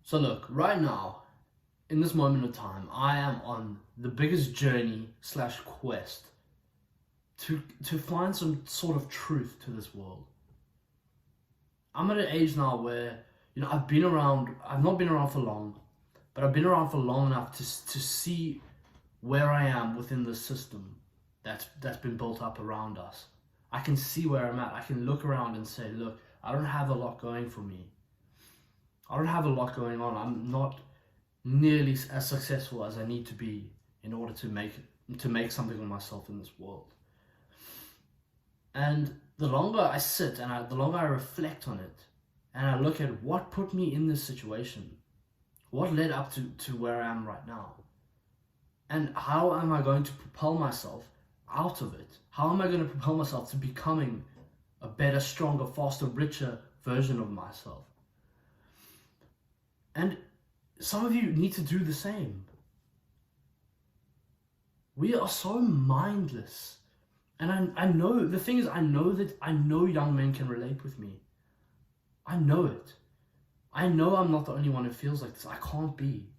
So look, right now, in this moment of time, I am on the biggest journey slash quest to find some sort of truth to this world. I'm at an age now where, I've been around, I've not been around for long, but I've been around for long enough to see where I am within the system that's been built up around us. I can see where I'm at. I can look around and say, look, I don't have a lot going for me. I don't have a lot going on. I'm not nearly as successful as I need to be in order to make something of myself in this world. And the longer I sit and the longer I reflect on it, and I look at what put me in this situation, what led up to where I am right now, and how am I going to propel myself out of it? How am I going to propel myself to becoming a better, stronger, faster, richer version of myself? And some of you need to do the same. We are so mindless. And I know, the thing is, I know young men can relate with me. I know it. I know I'm not the only one who feels like this. I can't be.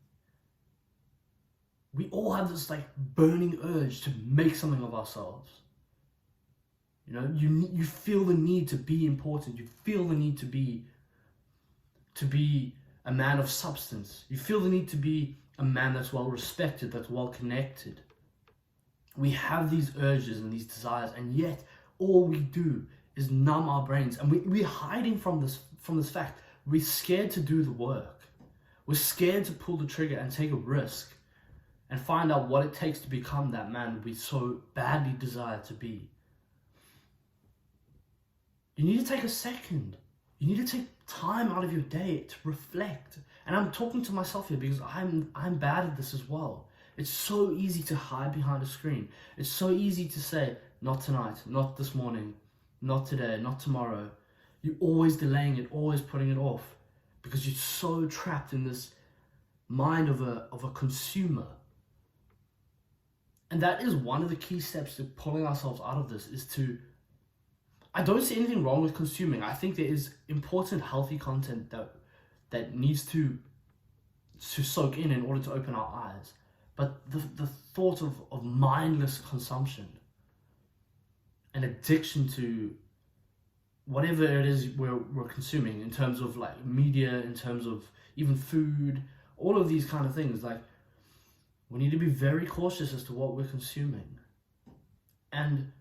We all have this burning urge to make something of ourselves. You feel the need to be important. You feel the need to be a man of substance. You feel the need to be a man that's well respected, that's well connected. We have these urges and these desires, and yet all we do is numb our brains, and we're hiding from this fact. We're scared to do the work. We're scared to pull the trigger and take a risk and find out what it takes to become that man we so badly desire to be. You need to take a second. You need to take time out of your day to reflect. And I'm talking to myself here because I'm bad at this as well. It's so easy to hide behind a screen. It's so easy to say, not tonight, not this morning, not today, not tomorrow. You're always delaying it, always putting it off because you're so trapped in this mind of a consumer. And that is one of the key steps to pulling ourselves out of this I don't see anything wrong with consuming. I think there is important, healthy content that needs to soak in order to open our eyes. But the thought of mindless consumption and addiction to whatever it is we're consuming in terms of media, in terms of even food, all of these kind of things, we need to be very cautious as to what we're consuming. And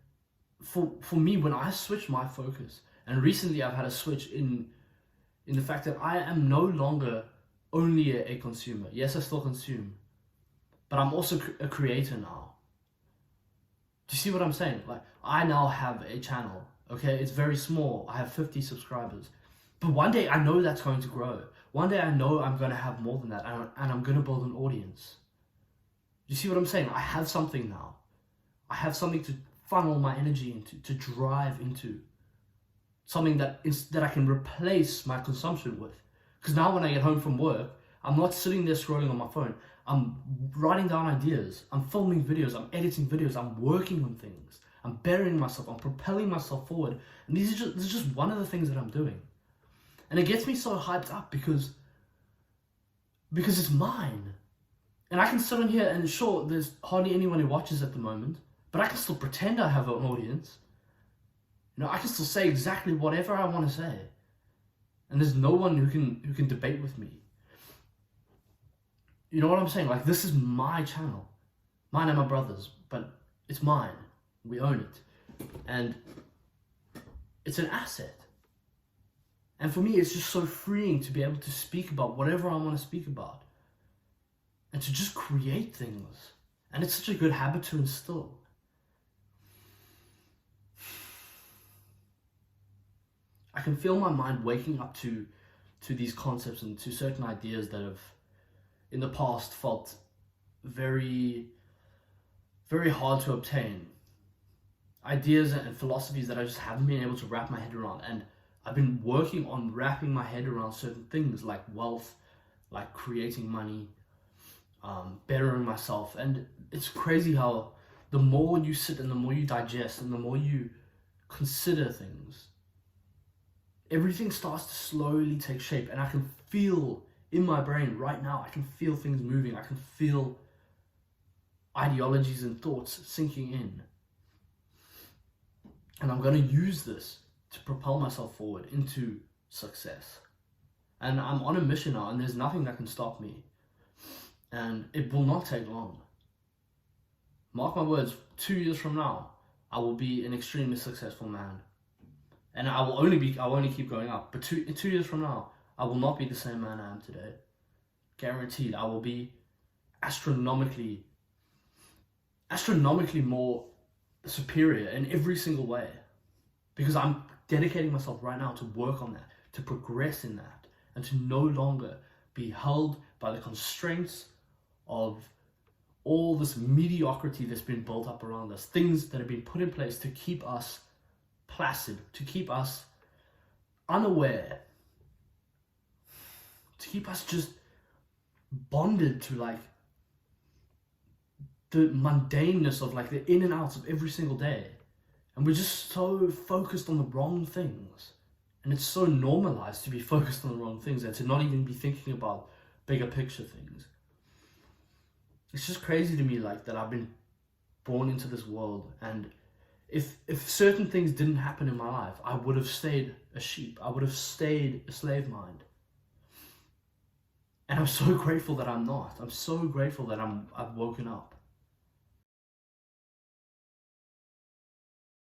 for me, when I switch my focus, and recently I've had a switch in the fact that I am no longer only a consumer. Yes, I still consume, but I'm also a creator now. Do you see what I'm saying? I now have a channel, okay? It's very small. I have 50 subscribers. But one day I know that's going to grow. One day I know I'm going to have more than that, and I'm going to build an audience. Do you see what I'm saying? I have something now. I have something to funnel my energy into, to drive into. Something that I can replace my consumption with. Because now when I get home from work, I'm not sitting there scrolling on my phone. I'm writing down ideas. I'm filming videos. I'm editing videos. I'm working on things. I'm burying myself. I'm propelling myself forward. And this is just one of the things that I'm doing. And it gets me so hyped up because it's mine. And I can sit on here and sure, there's hardly anyone who watches at the moment, but I can still pretend I have an audience. I can still say exactly whatever I want to say. And there's no one who can debate with me. You know what I'm saying? This is my channel. Mine and my brother's, but it's mine. We own it. And it's an asset. And for me, it's just so freeing to be able to speak about whatever I want to speak about. And to just create things. And it's such a good habit to instill. I can feel my mind waking up to these concepts and to certain ideas that have in the past felt very, very hard to obtain. Ideas and philosophies that I just haven't been able to wrap my head around. And I've been working on wrapping my head around certain things like wealth, like creating money, bettering myself. And it's crazy how the more you sit and the more you digest and the more you consider things, everything starts to slowly take shape, and I can feel in my brain right now. I can feel things moving. I can feel ideologies and thoughts sinking in. And I'm going to use this to propel myself forward into success. And I'm on a mission now, and there's nothing that can stop me. And it will not take long. Mark my words, 2 years from now, I will be an extremely successful man. And I will only keep going up. But 2 years from now, I will not be the same man I am today. Guaranteed, I will be astronomically more superior in every single way. Because I'm dedicating myself right now to work on that, to progress in that, and to no longer be held by the constraints of all this mediocrity that's been built up around us, things that have been put in place to keep us placid, to keep us unaware, to keep us just bonded to like the mundaneness of like the in and outs of every single day. And we're just so focused on the wrong things. And it's so normalized to be focused on the wrong things and to not even be thinking about bigger picture things. It's just crazy to me like that I've been born into this world, and if certain things didn't happen in my life, I would have stayed a sheep. I would have stayed a slave mind. And I'm so grateful that I'm not. I'm so grateful that I've woken up.